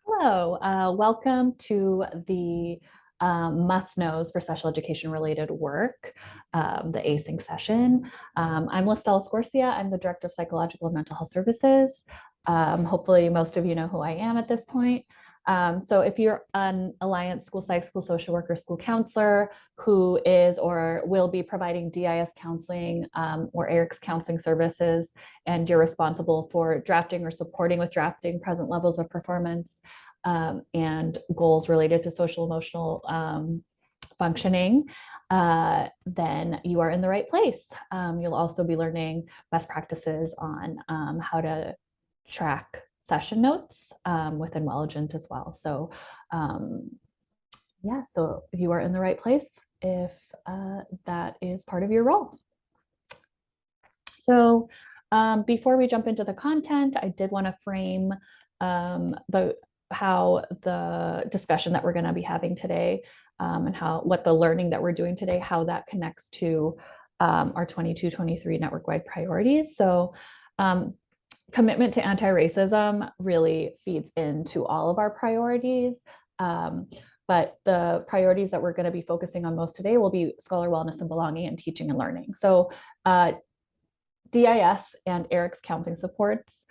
Hello, welcome to the must-knows for special education related work, the ACING session. I'm Listella Scorsia. I'm the Director of Psychological and Mental Health Services. Hopefully most of you know who I am at this point. So if you're an Alliance School Psych, School Social Worker, School Counselor who is or will be providing DIS counseling or ARICS counseling services, and you're responsible for drafting or supporting with drafting present levels of performance and goals related to social emotional functioning, then you are in the right place. You'll also be learning best practices on how to track session notes within Welligent as well. So yeah, so you are in the right place if that is part of your role. So before we jump into the content, I did want to frame how the discussion that we're going to be having today and what the learning that we're doing today, how that connects to our 22-23 network-wide priorities. So commitment to anti-racism really feeds into all of our priorities. But the priorities that we're going to be focusing on most today will be scholar wellness and belonging and teaching and learning. So DIS and ARICS counseling supports,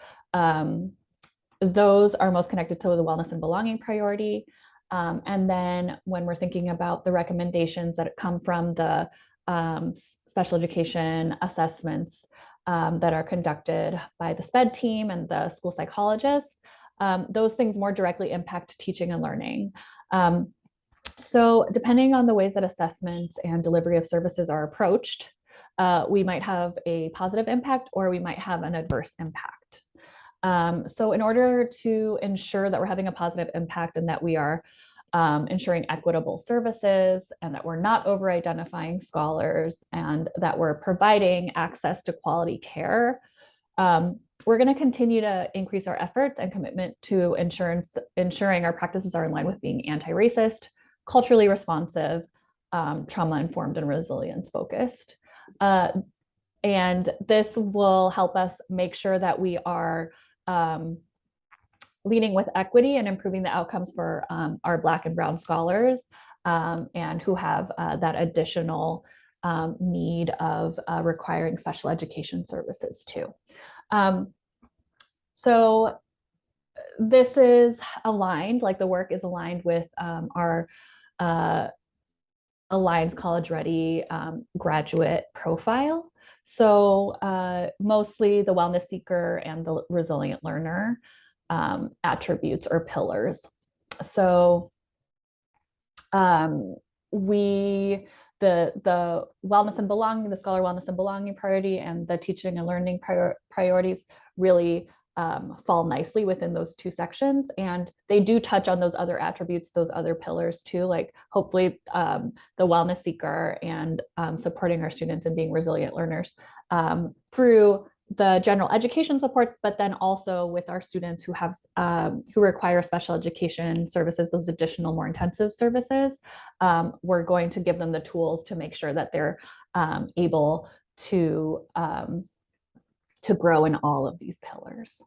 those are most connected to the wellness and belonging priority. And then when we're thinking about the recommendations that come from the special education assessments that are conducted by the SpEd team and the school psychologists, those things more directly impact teaching and learning. So depending on the ways that assessments and delivery of services are approached, we might have a positive impact or we might have an adverse impact. So in order to ensure that we're having a positive impact and that we are ensuring equitable services and that we're not over-identifying scholars and that we're providing access to quality care, we're going to continue to increase our efforts and commitment to ensuring our practices are in line with being anti-racist, culturally responsive, trauma-informed, and resilience-focused. And this will help us make sure that we are leading with equity and improving the outcomes for our Black and Brown scholars and who have that additional need of requiring special education services too. So this is aligned, like the work is aligned with our Alliance College Ready graduate profile. So mostly the wellness seeker and the resilient learner attributes or pillars. So the wellness and belonging, the scholar wellness and belonging priority, and the teaching and learning priorities really fall nicely within those two sections. And they do touch on those other attributes, those other pillars too, like hopefully the wellness seeker and supporting our students and being resilient learners through the general education supports, but then also with our students who have who require special education services, those additional more intensive services, we're going to give them the tools to make sure that they're able to grow in all of these pillars.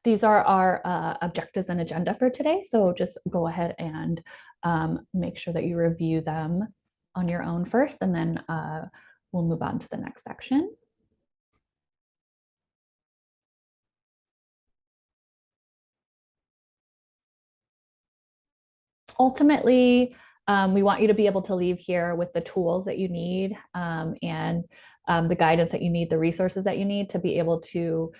These are our objectives and agenda for today. So just go ahead and make sure that you review them on your own first, and then we'll move on to the next section. Ultimately, we want you to be able to leave here with the tools that you need and the guidance that you need, the resources that you need to be able to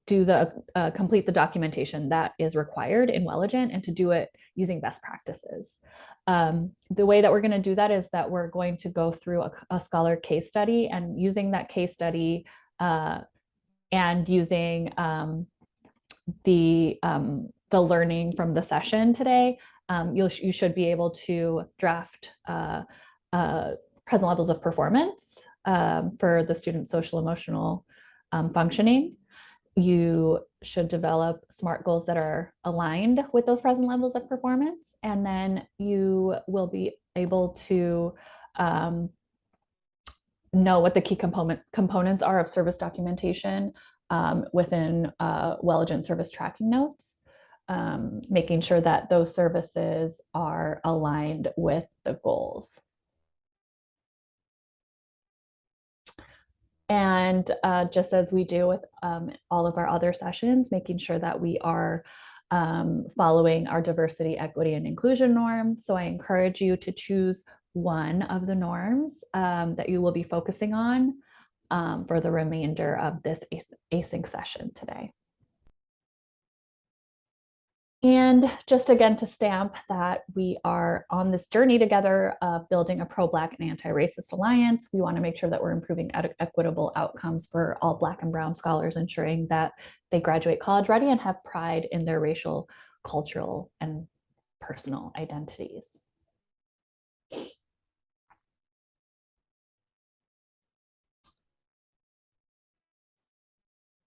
complete the documentation that is required in Welligent and to do it using best practices. The way that we're going to do that is that we're going to go through a scholar case study, and using that case study and using the learning from the session today, you should be able to draft present levels of performance for the student social emotional functioning. You should develop SMART goals that are aligned with those present levels of performance, and then you will be able to know what the key components are of service documentation within Well-Agent service tracking notes, making sure that those services are aligned with the goals. And just as we do with all of our other sessions, making sure that we are following our diversity, equity, and inclusion norms. So I encourage you to choose one of the norms that you will be focusing on for the remainder of this async session today. And just again to stamp that we are on this journey together of building a pro-Black and anti-racist alliance. We want to make sure that we're improving equitable outcomes for all Black and Brown scholars, ensuring that they graduate college ready and have pride in their racial, cultural, and personal identities.